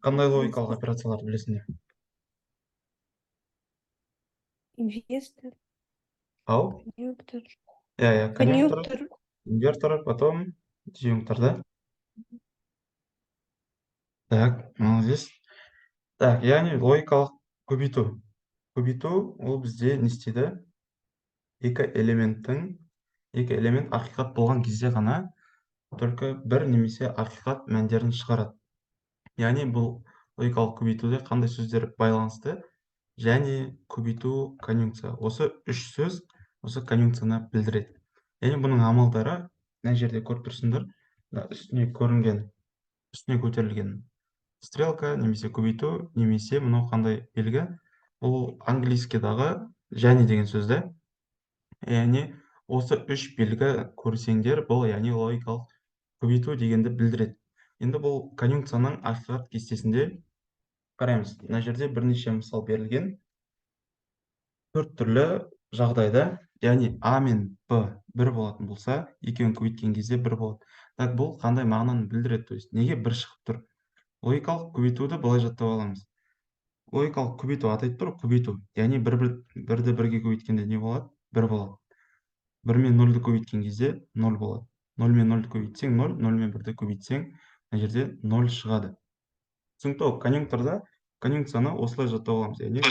Қандай логикалық операцияларды білесіңдер? Инвестор, Ау? конъюнктор. Иә, конъюнктор, Конъюнктор. инвертор, потом дисъюнктор, да? Так, молодец. Так, яғни логикалық көбейту. Көбейту ол бізде не істейді? Екі элемент ақиқат болған кезде ғана только бір немесе ақиқат мәндерін шығарады. Яғни бұл логикалық көбейтуде қандай сөздер байланысты? Және көбейту конъюнкция. Осы үш сөз осы конъюнкцияны білдіреді. Яғни бұның амалдары мына жерде көріп тұрсыңдар, үстіне көтерілген стрелка немесе көбейту немесе мынау қандай белгі? Бұл английскийдағы және деген сөзді. Яғни осы үш белгі көрсеңдер, бұл яғни логикалық көбейту дегенді білдіреді. Енді бұл конъюнкцияның ақиқат кестесінде қараймыз. Мына жерде бірнеше мысал берілген. Төрт түрлі жағдайда, яғни А мен Б бір болатын болса, екеуін көбейткен кезде бір болады. Так, бұл қандай мағынаны білдіреді? То есть, неге бір шығып тұр? Логикалық көбейтуді былай жаттап аламыз. Логикалық көбейту атайды тұр, көбейту. Яғни бірді бірге көбейткенде не болады? Бір болады. 1 мен 0-ды көбейткен кезде 0 болады. 0 мен 0-ды көбейтсең 0, 0 мен 1-ді көбейтсең, мына жерде 0 шығады. Түсінікті, конъюнкцияны осылай жаттап аламыз. Яғни